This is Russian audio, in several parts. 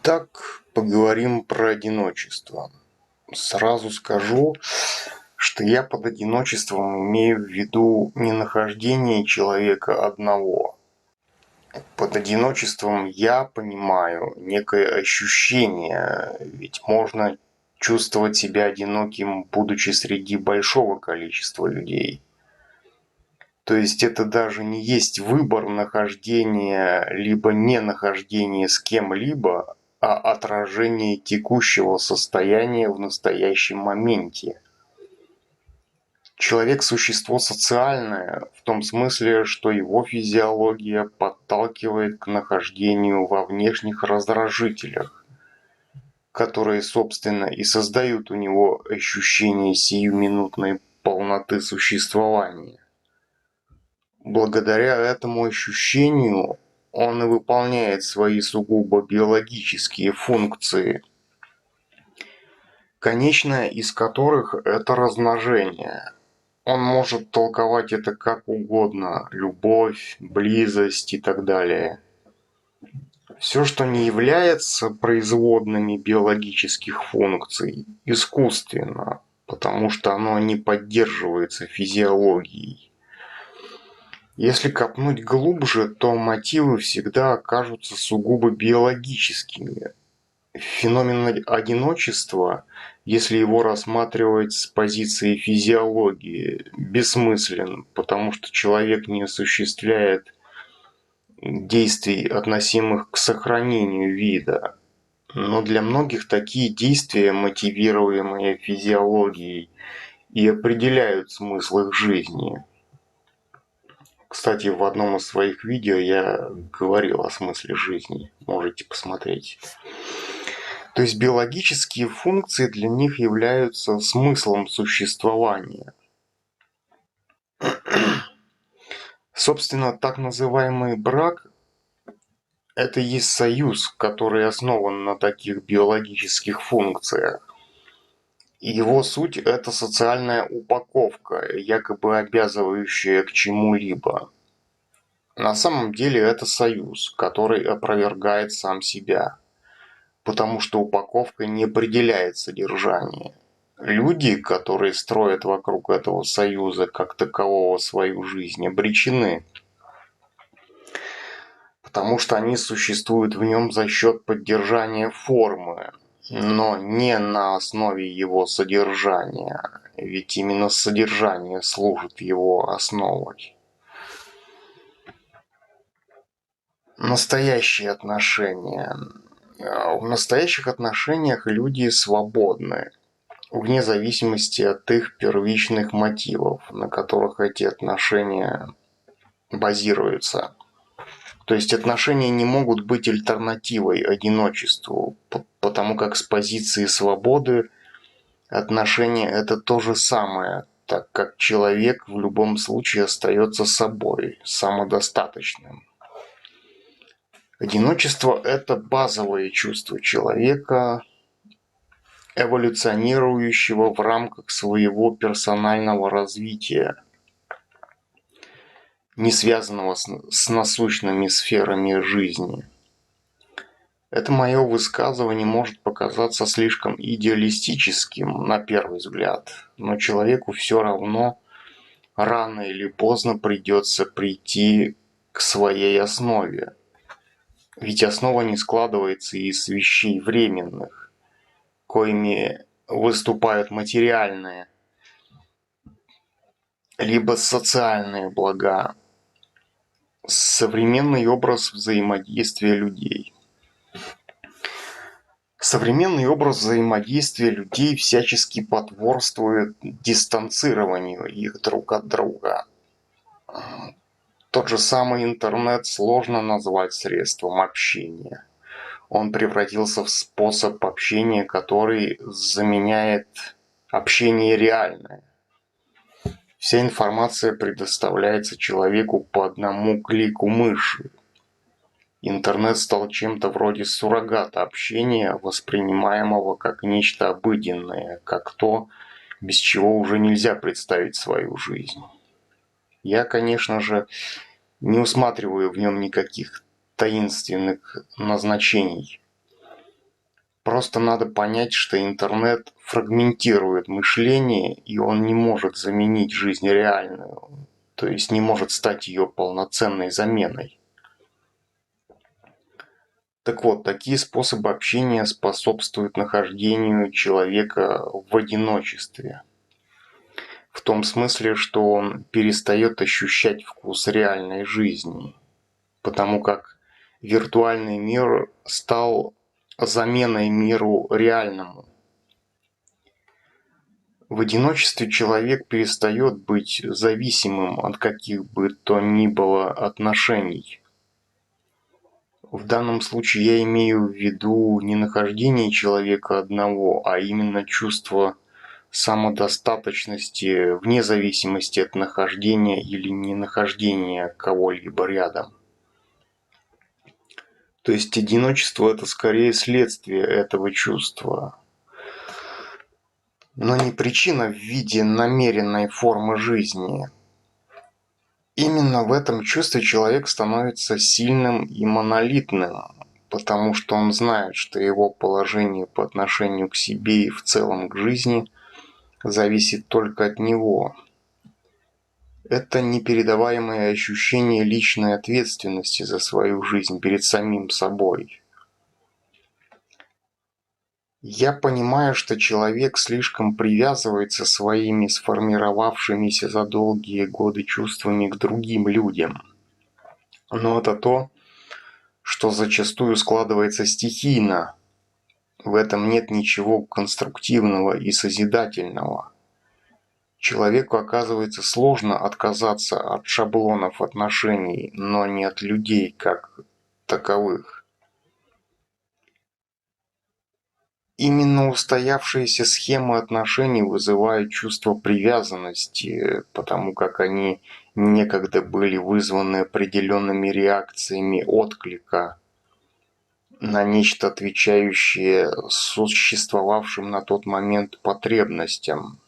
Итак, поговорим про одиночество. Сразу скажу, что я под одиночеством имею в виду не нахождение человека одного. Под одиночеством я понимаю некое ощущение, ведь можно чувствовать себя одиноким, будучи среди большого количества людей. То есть это даже не есть выбор нахождения либо не нахождения с кем-либо, а отражение текущего состояния в настоящем моменте. Человек – существо социальное, в том смысле, что его физиология подталкивает к нахождению во внешних раздражителях, которые, собственно, и создают у него ощущение сиюминутной полноты существования. Благодаря этому ощущению он и выполняет свои сугубо биологические функции, конечная из которых – это размножение. Он может толковать это как угодно – любовь, близость и так далее. Все, что не является производными биологических функций, искусственно, потому что оно не поддерживается физиологией. Если копнуть глубже, то мотивы всегда окажутся сугубо биологическими. Феномен одиночества, если его рассматривать с позиции физиологии, бессмыслен, потому что человек не осуществляет действий, относимых к сохранению вида. Но для многих такие действия, мотивируемые физиологией, и определяют смысл их жизни. Кстати, в одном из своих видео я говорил о смысле жизни, можете посмотреть. То есть биологические функции для них являются смыслом существования. Собственно, так называемый брак – это и есть союз, который основан на таких биологических функциях. И его суть – это социальная упаковка, якобы обязывающая к чему-либо. На самом деле это союз, который опровергает сам себя, потому что упаковка не определяет содержание. Люди, которые строят вокруг этого союза как такового свою жизнь, обречены, потому что они существуют в нем за счет поддержания формы, но не на основе его содержания, ведь именно содержание служит его основой. Настоящие отношения. В настоящих отношениях люди свободны, вне зависимости от их первичных мотивов, на которых эти отношения базируются. То есть отношения не могут быть альтернативой одиночеству, потому как с позиции свободы отношения – это то же самое, так как человек в любом случае остается собой, самодостаточным. Одиночество – это базовое чувство человека, эволюционирующего в рамках своего персонального развития, не связанного с насущными сферами жизни. Это мое высказывание может показаться слишком идеалистическим на первый взгляд, но человеку все равно рано или поздно придется прийти к своей основе. Ведь основа не складывается из вещей временных, коими выступают материальные, либо социальные блага, современный образ взаимодействия людей. Современный образ взаимодействия людей всячески потворствует дистанцированию их друг от друга. Тот же самый интернет сложно назвать средством общения. Он превратился в способ общения, который заменяет общение реальное. Вся информация предоставляется человеку по одному клику мыши. Интернет стал чем-то вроде суррогата общения, воспринимаемого как нечто обыденное, как то, без чего уже нельзя представить свою жизнь. Я, конечно же, не усматриваю в нем никаких таинственных назначений. Просто надо понять, что интернет фрагментирует мышление, и он не может заменить жизнь реальную, то есть не может стать ее полноценной заменой. Так вот, такие способы общения способствуют нахождению человека в одиночестве. В том смысле, что он перестает ощущать вкус реальной жизни, потому как виртуальный мир стал заменой миру реальному. В одиночестве человек перестает быть зависимым от каких бы то ни было отношений. В данном случае я имею в виду не нахождение человека одного, а именно чувство самодостаточности вне зависимости от нахождения или ненахождения кого-либо рядом. То есть одиночество – это скорее следствие этого чувства, но не причина в виде намеренной формы жизни. Именно в этом чувстве человек становится сильным и монолитным, потому что он знает, что его положение по отношению к себе и в целом к жизни зависит только от него. Это непередаваемое ощущение личной ответственности за свою жизнь перед самим собой. Я понимаю, что человек слишком привязывается своими сформировавшимися за долгие годы чувствами к другим людям. Но это то, что зачастую складывается стихийно. В этом нет ничего конструктивного и созидательного. Человеку оказывается сложно отказаться от шаблонов отношений, но не от людей как таковых. Именно устоявшиеся схемы отношений вызывают чувство привязанности, потому как они некогда были вызваны определенными реакциями отклика на нечто, отвечающее существовавшим на тот момент потребностям.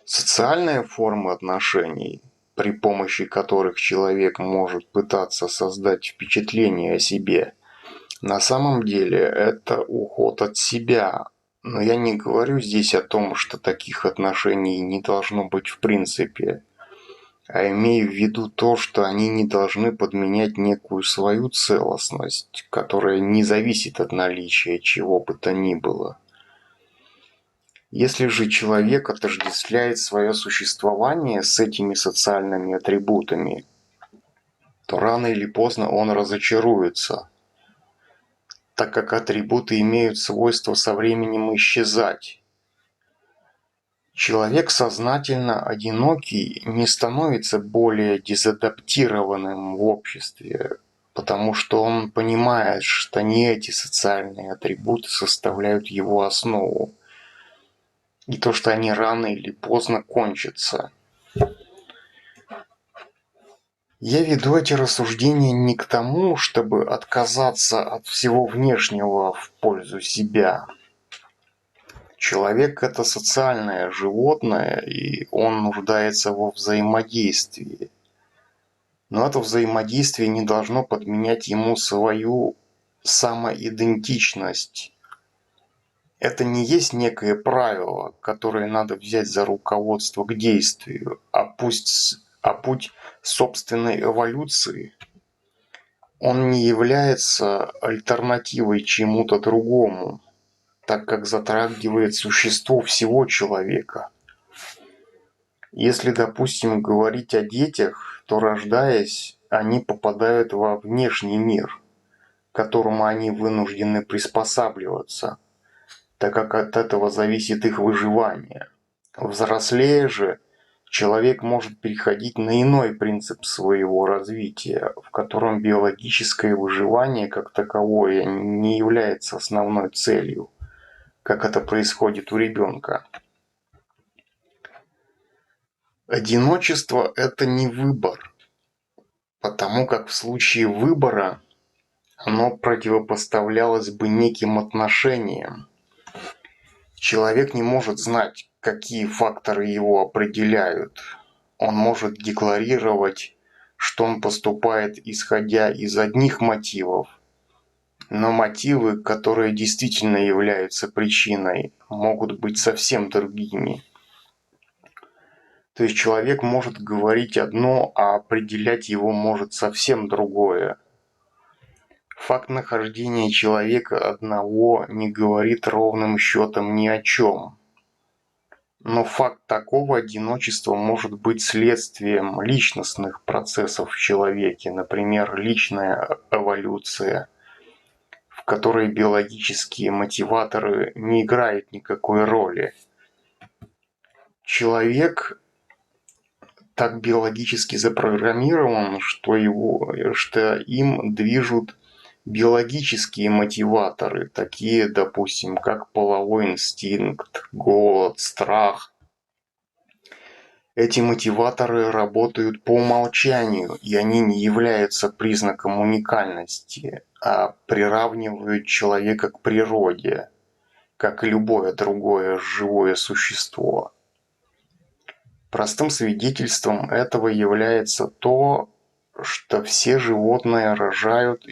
Социальные формы отношений, при помощи которых человек может пытаться создать впечатление о себе, на самом деле это уход от себя. Но я не говорю здесь о том, что таких отношений не должно быть в принципе, а имею в виду то, что они не должны подменять некую свою целостность, которая не зависит от наличия чего бы то ни было. Если же человек отождествляет свое существование с этими социальными атрибутами, то рано или поздно он разочаруется, так как атрибуты имеют свойство со временем исчезать. Человек сознательно одинокий не становится более дезадаптированным в обществе, потому что он понимает, что не эти социальные атрибуты составляют его основу, и то, что они рано или поздно кончатся. Я веду эти рассуждения не к тому, чтобы отказаться от всего внешнего в пользу себя. Человек – это социальное животное, и он нуждается во взаимодействии. Но это взаимодействие не должно подменять ему свою самоидентичность. Это не есть некое правило, которое надо взять за руководство к действию, а путь собственной эволюции. Он не является альтернативой чему-то другому, так как затрагивает существо всего человека. Если, допустим, говорить о детях, то, рождаясь, они попадают во внешний мир, к которому они вынуждены приспосабливаться, так как от этого зависит их выживание. Взрослея же, человек может переходить на иной принцип своего развития, в котором биологическое выживание как таковое не является основной целью, как это происходит у ребенка. Одиночество – это не выбор, потому как в случае выбора оно противопоставлялось бы неким отношениям. Человек не может знать, какие факторы его определяют. Он может декларировать, что он поступает исходя из одних мотивов, Но мотивы, которые действительно являются причиной, могут быть совсем другими. То есть человек может говорить одно, а определять его может совсем другое. Факт нахождения человека одного не говорит ровным счетом ни о чем. Но факт такого одиночества может быть следствием личностных процессов в человеке, например, личная эволюция, в которой биологические мотиваторы не играют никакой роли. Человек так биологически запрограммирован, что им движут биологические мотиваторы, такие, допустим, как половой инстинкт, голод, страх. Эти мотиваторы работают по умолчанию, и они не являются признаком уникальности, а приравнивают человека к природе, как и любое другое живое существо. Простым свидетельством этого является то, что все животные рожают,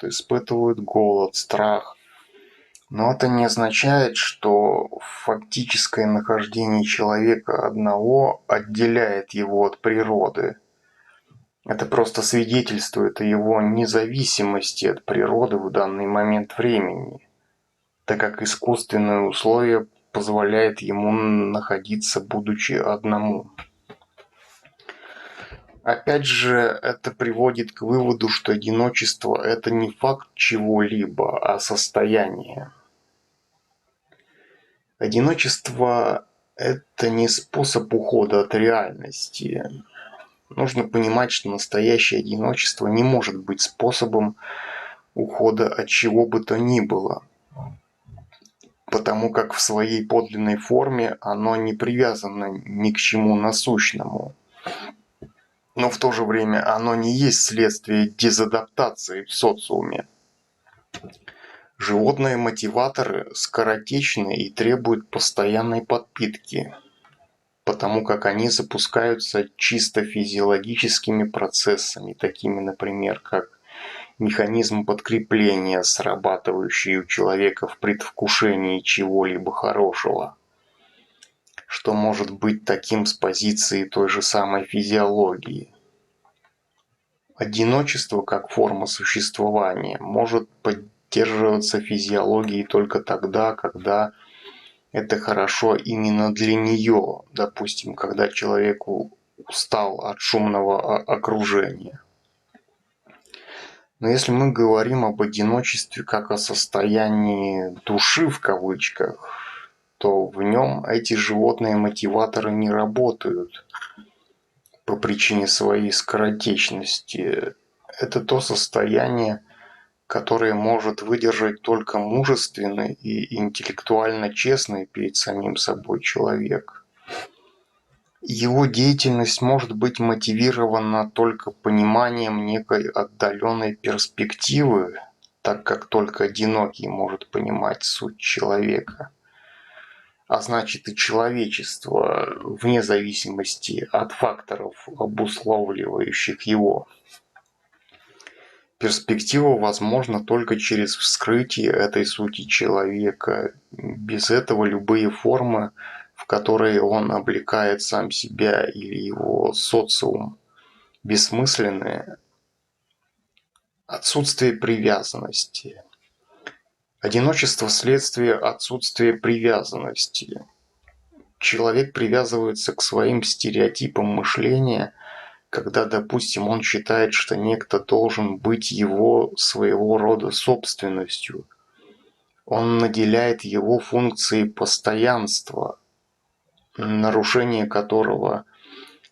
испытывают голод, страх. Но это не означает, что фактическое нахождение человека одного отделяет его от природы. Это просто свидетельствует о его независимости от природы в данный момент времени, так как искусственные условия позволяют ему находиться, будучи одному. Опять же, это приводит к выводу, что одиночество – это не факт чего-либо, а состояние. Одиночество – это не способ ухода от реальности. Нужно понимать, что настоящее одиночество не может быть способом ухода от чего бы то ни было, потому как в своей подлинной форме оно не привязано ни к чему насущному. Но в то же время оно не есть следствие дезадаптации в социуме. Животные мотиваторы скоротечны и требуют постоянной подпитки, потому как они запускаются чисто физиологическими процессами, такими, например, как механизм подкрепления, срабатывающий у человека в предвкушении чего-либо хорошего, что может быть таким с позиции той же самой физиологии. Одиночество как форма существования может поддерживаться физиологией только тогда, когда это хорошо именно для нее, допустим, когда человек устал от шумного окружения. Но если мы говорим об одиночестве как о состоянии «души» в кавычках, то в нем эти животные мотиваторы не работают по причине своей скоротечности. Это то состояние, которое может выдержать только мужественный и интеллектуально честный перед самим собой человек. Его деятельность может быть мотивирована только пониманием некой отдаленной перспективы, так как только одинокий может понимать суть человека, а значит и человечество, вне зависимости от факторов, обусловливающих его. Перспектива возможна только через вскрытие этой сути человека. Без этого любые формы, в которые он облекает сам себя или его социум, бессмысленны. Отсутствие привязанности. Одиночество – следствие отсутствия привязанности. Человек привязывается к своим стереотипам мышления, когда, допустим, он считает, что некто должен быть его своего рода собственностью. Он наделяет его функцией постоянства, нарушение которого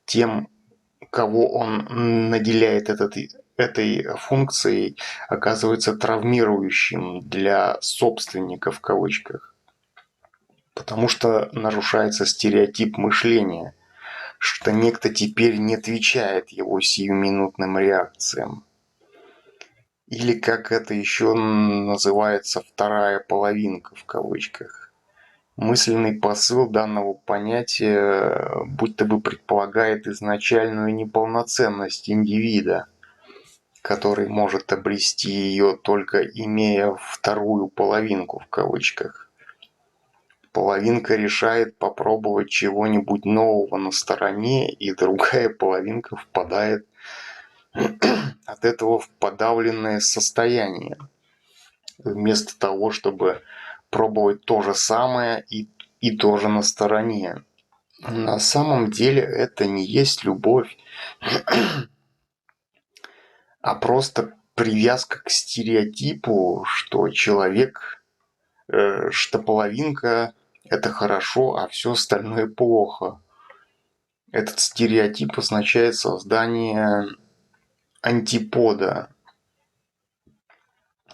тем, кого он наделяет этой функцией, оказывается травмирующим для собственника в кавычках. Потому что нарушается стереотип мышления, что некто теперь не отвечает его сиюминутным реакциям. Или как это еще называется «вторая половинка» в кавычках. Мысленный посыл данного понятия будто бы предполагает изначальную неполноценность индивида, который может обрести ее только имея вторую половинку в кавычках. Половинка решает попробовать чего-нибудь нового на стороне, и другая половинка впадает от этого в подавленное состояние. Вместо того, чтобы пробовать то же самое и тоже на стороне. На самом деле это не есть любовь, а просто привязка к стереотипу, что человек, что половинка это хорошо, а все остальное плохо. Этот стереотип означает создание антипода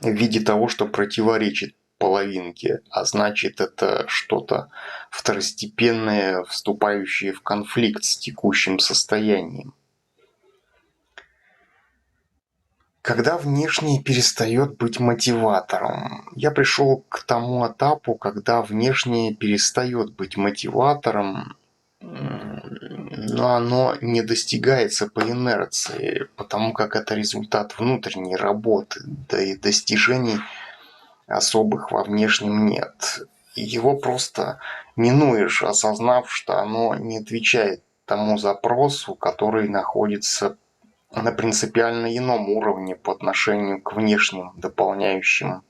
в виде того, что противоречит половинке, а значит это что-то второстепенное, вступающее в конфликт с текущим состоянием. Когда внешнее перестает быть мотиватором? Я пришел к тому этапу, когда внешнее перестает быть мотиватором, но оно не достигается по инерции, потому как это результат внутренней работы, да и достижений особых во внешнем нет. Его просто минуешь, осознав, что оно не отвечает тому запросу, который находится на принципиально ином уровне по отношению к внешним, дополняющим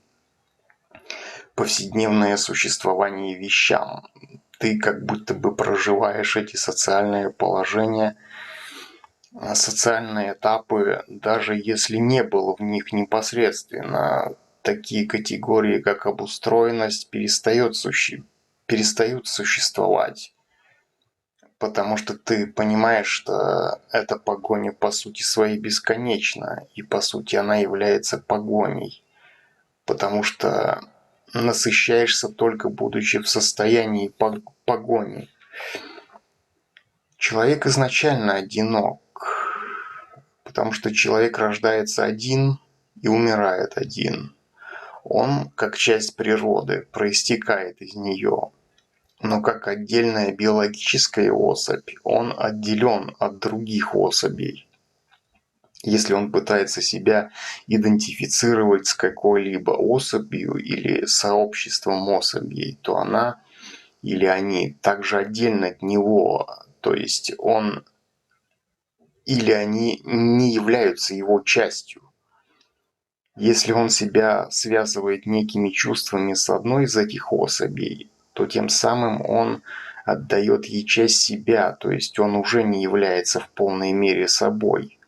повседневное существование вещам. Ты как будто бы проживаешь эти социальные положения, социальные этапы, даже если не было в них непосредственно. Такие категории, как обустроенность, перестают существовать. Потому что ты понимаешь, что эта погоня по сути своей бесконечна, и по сути она является погоней. Потому что насыщаешься только будучи в состоянии погони. Человек изначально одинок, потому что человек рождается один и умирает один. Он, как часть природы, проистекает из нее. Но как отдельная биологическая особь, он отделен от других особей. Если он пытается себя идентифицировать с какой-либо особью или сообществом особей, то она или они также отдельно от него, то есть он или они не являются его частью. Если он себя связывает некими чувствами с одной из этих особей, то тем самым он отдает ей часть себя, то есть он уже не является в полной мере собой.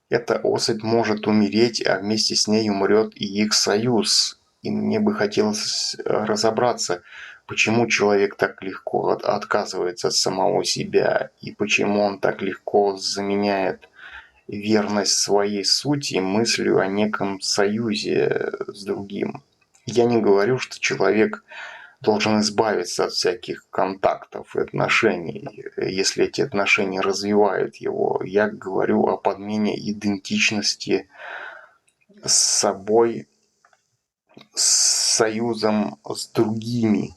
Эта особь может умереть, а вместе с ней умрет и их союз. И мне бы хотелось разобраться, почему человек так легко отказывается от самого себя, и почему он так легко заменяет верность своей сути мыслью о неком союзе с другим. Я не говорю, что человек должен избавиться от всяких контактов и отношений, если эти отношения развивают его. Я говорю о подмене идентичности с собой, с союзом с другими.